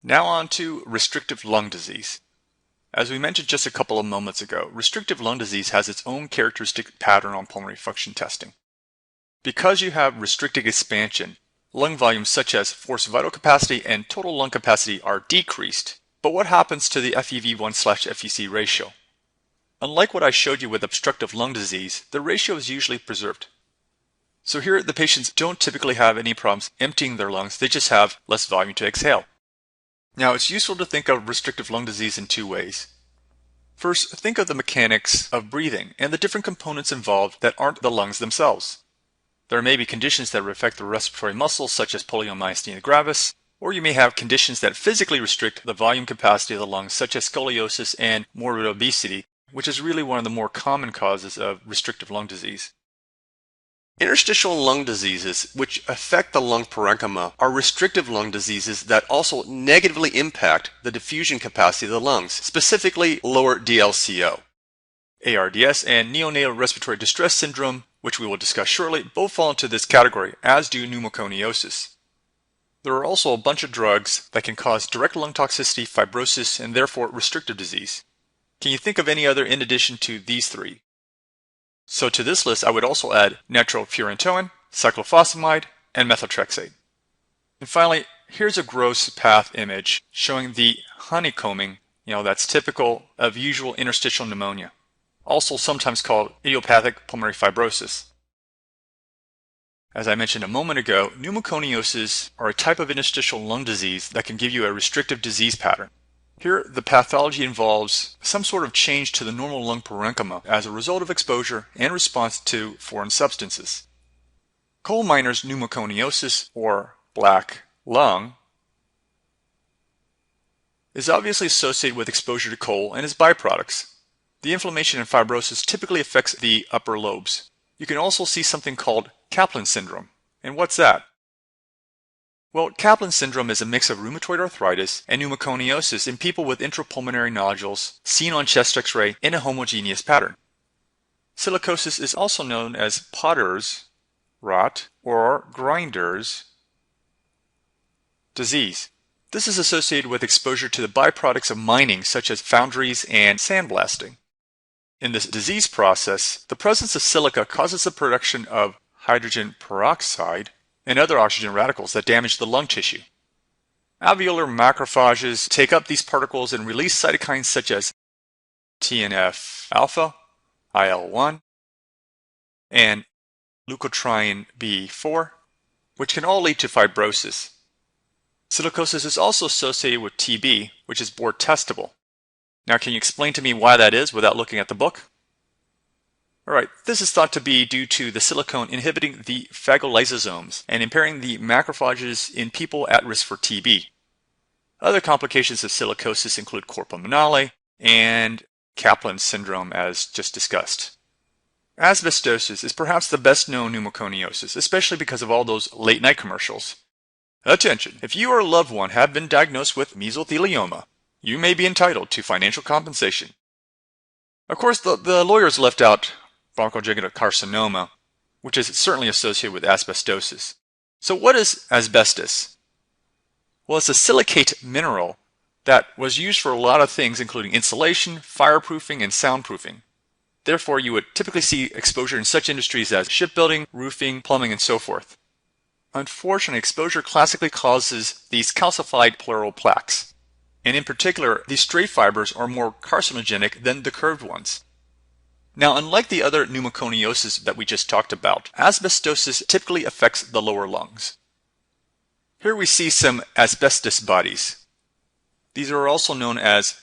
Now on to restrictive lung disease. As we mentioned just a couple of moments ago, restrictive lung disease has its own characteristic pattern on pulmonary function testing. Because you have restricted expansion, lung volumes such as forced vital capacity and total lung capacity are decreased. But what happens to the FEV1/FVC ratio? Unlike what I showed you with obstructive lung disease, the ratio is usually preserved. So here the patients don't typically have any problems emptying their lungs, they just have less volume to exhale. Now it's useful to think of restrictive lung disease in two ways. First, think of the mechanics of breathing and the different components involved that aren't the lungs themselves. There may be conditions that affect the respiratory muscles such as poliomyasthenia gravis, or you may have conditions that physically restrict the volume capacity of the lungs such as scoliosis and morbid obesity, which is really one of the more common causes of restrictive lung disease. Interstitial lung diseases, which affect the lung parenchyma, are restrictive lung diseases that also negatively impact the diffusion capacity of the lungs, specifically lower DLCO. ARDS and neonatal respiratory distress syndrome, which we will discuss shortly, both fall into this category, as do pneumoconiosis. There are also a bunch of drugs that can cause direct lung toxicity, fibrosis, and therefore restrictive disease. Can you think of any other in addition to these three? So to this list, I would also add nitrofurantoin, cyclophosphamide, and methotrexate. And finally, here's a gross path image showing the honeycombing, that's typical of usual interstitial pneumonia, also sometimes called idiopathic pulmonary fibrosis. As I mentioned a moment ago, pneumoconiosis are a type of interstitial lung disease that can give you a restrictive disease pattern. Here, the pathology involves some sort of change to the normal lung parenchyma as a result of exposure and response to foreign substances. Coal miners' pneumoconiosis, or black lung, is obviously associated with exposure to coal and its byproducts. The inflammation and fibrosis typically affects the upper lobes. You can also see something called Kaplan syndrome. And what's that? Well, Kaplan syndrome is a mix of rheumatoid arthritis and pneumoconiosis in people with intrapulmonary nodules seen on chest X-ray in a homogeneous pattern. Silicosis is also known as Potter's rot or Grinder's disease. This is associated with exposure to the byproducts of mining such as foundries and sandblasting. In this disease process, the presence of silica causes the production of hydrogen peroxide and other oxygen radicals that damage the lung tissue. Alveolar macrophages take up these particles and release cytokines such as TNF-alpha, IL-1, and leukotriene B4, which can all lead to fibrosis. Silicosis is also associated with TB, which is board testable. Now, can you explain to me why that is without looking at the book? Alright, this is thought to be due to the silicone inhibiting the phagolysosomes and impairing the macrophages in people at risk for TB. Other complications of silicosis include cor pulmonale and Kaplan syndrome, as just discussed. Asbestosis is perhaps the best known pneumoconiosis, especially because of all those late night commercials. Attention! If you or a loved one have been diagnosed with mesothelioma, you may be entitled to financial compensation. Of course, the lawyers left out bronchojugular carcinoma, which is certainly associated with asbestosis. So what is asbestos? Well, it's a silicate mineral that was used for a lot of things, including insulation, fireproofing, and soundproofing. Therefore, you would typically see exposure in such industries as shipbuilding, roofing, plumbing, and so forth. Unfortunately, exposure classically causes these calcified pleural plaques. And in particular, these straight fibers are more carcinogenic than the curved ones. Now, unlike the other pneumoconiosis that we just talked about, asbestosis typically affects the lower lungs. Here we see some asbestos bodies. These are also known as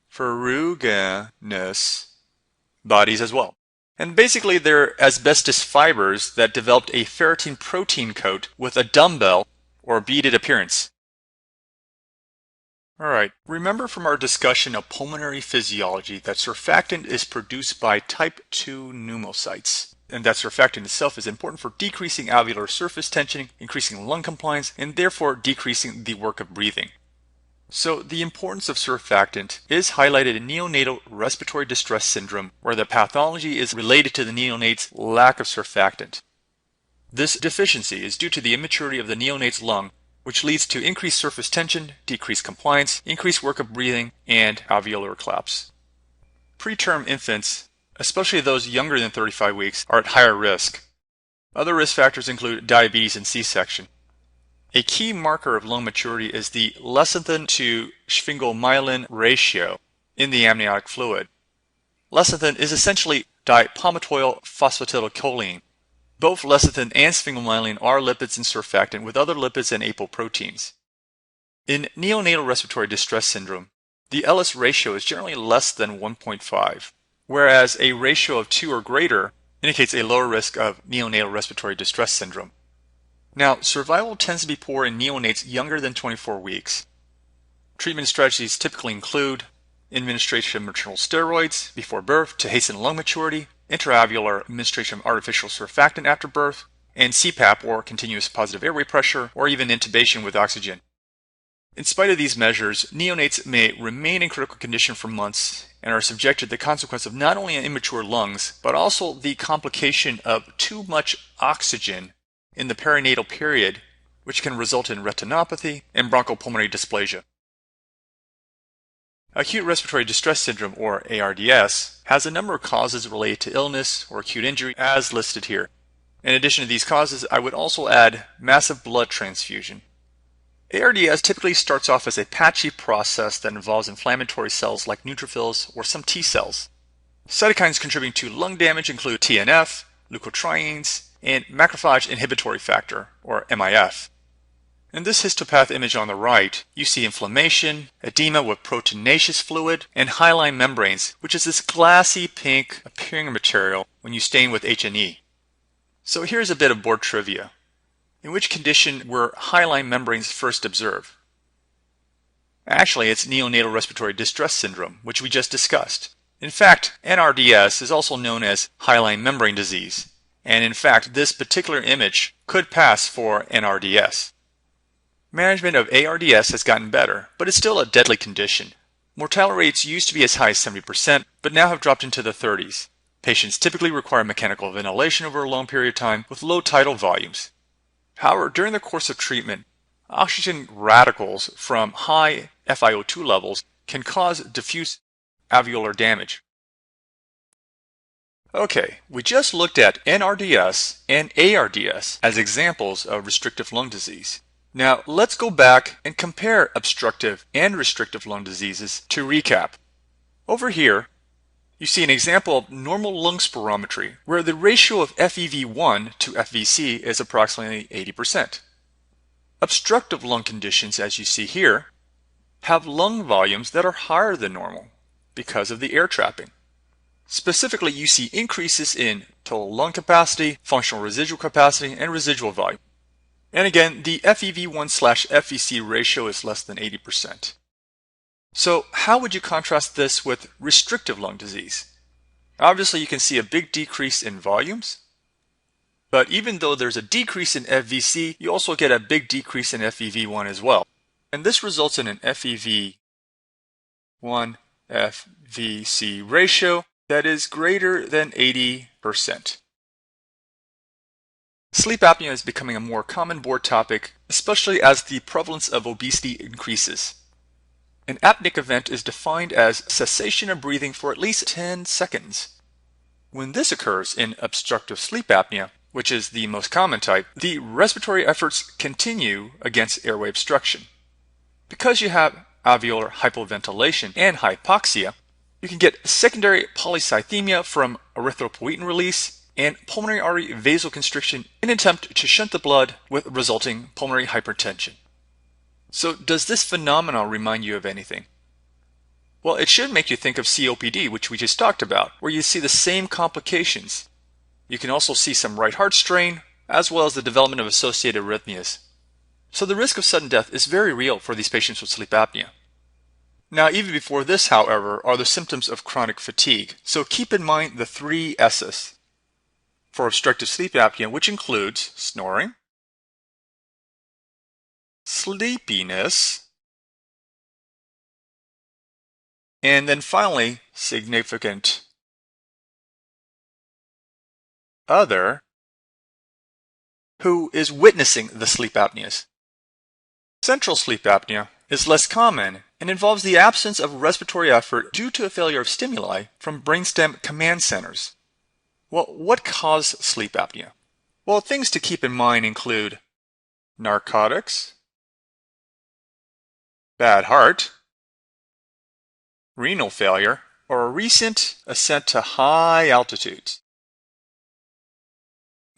ferruginous bodies as well. And basically they're asbestos fibers that developed a ferritin protein coat with a dumbbell or beaded appearance. Alright, remember from our discussion of pulmonary physiology that surfactant is produced by type 2 pneumocytes, and that surfactant itself is important for decreasing alveolar surface tension, increasing lung compliance, and therefore decreasing the work of breathing. So the importance of surfactant is highlighted in neonatal respiratory distress syndrome, where the pathology is related to the neonate's lack of surfactant. This deficiency is due to the immaturity of the neonate's lung, which leads to increased surface tension, decreased compliance, increased work of breathing, and alveolar collapse. Preterm infants, especially those younger than 35 weeks, are at higher risk. Other risk factors include diabetes and C-section. A key marker of lung maturity is the lecithin to sphingomyelin ratio in the amniotic fluid. Lecithin is essentially dipalmitoyl phosphatidylcholine. Both lecithin and sphingomyelin are lipids and surfactant with other lipids and apoproteins. In neonatal respiratory distress syndrome, the Ellis ratio is generally less than 1.5, whereas a ratio of 2 or greater indicates a lower risk of neonatal respiratory distress syndrome. Now, survival tends to be poor in neonates younger than 24 weeks. Treatment strategies typically include administration of maternal steroids before birth to hasten lung maturity, intraalveolar administration of artificial surfactant after birth, and CPAP or continuous positive airway pressure, or even intubation with oxygen. In spite of these measures, neonates may remain in critical condition for months and are subjected to the consequence of not only immature lungs, but also the complication of too much oxygen in the perinatal period, which can result in retinopathy and bronchopulmonary dysplasia. Acute respiratory distress syndrome, or ARDS, has a number of causes related to illness or acute injury, as listed here. In addition to these causes, I would also add massive blood transfusion. ARDS typically starts off as a patchy process that involves inflammatory cells like neutrophils or some T cells. Cytokines contributing to lung damage include TNF, leukotrienes, and macrophage inhibitory factor, or MIF. In this histopath image on the right, you see inflammation, edema with proteinaceous fluid, and hyaline membranes, which is this glassy pink appearing material when you stain with H&E. So here's a bit of board trivia. In which condition were hyaline membranes first observed? Actually, it's neonatal respiratory distress syndrome, which we just discussed. In fact, NRDS is also known as hyaline membrane disease, and in fact, this particular image could pass for NRDS. Management of ARDS has gotten better, but it's still a deadly condition. Mortality rates used to be as high as 70%, but now have dropped into the 30s. Patients typically require mechanical ventilation over a long period of time with low tidal volumes. However, during the course of treatment, oxygen radicals from high FiO2 levels can cause diffuse alveolar damage. Okay, we just looked at NRDS and ARDS as examples of restrictive lung disease. Now, let's go back and compare obstructive and restrictive lung diseases to recap. Over here, you see an example of normal lung spirometry, where the ratio of FEV1 to FVC is approximately 80%. Obstructive lung conditions, as you see here, have lung volumes that are higher than normal because of the air trapping. Specifically, you see increases in total lung capacity, functional residual capacity, and residual volume. And again, the FEV1/FVC ratio is less than 80%. So how would you contrast this with restrictive lung disease? Obviously, you can see a big decrease in volumes, but even though there's a decrease in FVC, you also get a big decrease in FEV1 as well. And this results in an FEV1/FVC ratio that is greater than 80%. Sleep apnea is becoming a more common board topic, especially as the prevalence of obesity increases. An apneic event is defined as cessation of breathing for at least 10 seconds. When this occurs in obstructive sleep apnea, which is the most common type, the respiratory efforts continue against airway obstruction. Because you have alveolar hypoventilation and hypoxia, you can get secondary polycythemia from erythropoietin release and pulmonary artery vasoconstriction in an attempt to shunt the blood with resulting pulmonary hypertension. So does this phenomenon remind you of anything? Well, it should make you think of COPD, which we just talked about, where you see the same complications. You can also see some right heart strain, as well as the development of associated arrhythmias. So the risk of sudden death is very real for these patients with sleep apnea. Now, even before this, however, are the symptoms of chronic fatigue. So keep in mind the 3 S's for obstructive sleep apnea, which includes snoring, sleepiness, and then finally, significant other who is witnessing the sleep apneas. Central sleep apnea is less common and involves the absence of respiratory effort due to a failure of stimuli from brainstem command centers. Well, what causes sleep apnea? Well, things to keep in mind include narcotics, bad heart, renal failure, or a recent ascent to high altitudes.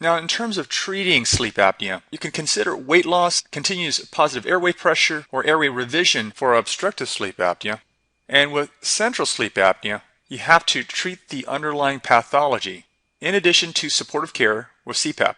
Now, in terms of treating sleep apnea, you can consider weight loss, continuous positive airway pressure, or airway revision for obstructive sleep apnea. And with central sleep apnea, you have to treat the underlying pathology, in addition to supportive care with CPAP.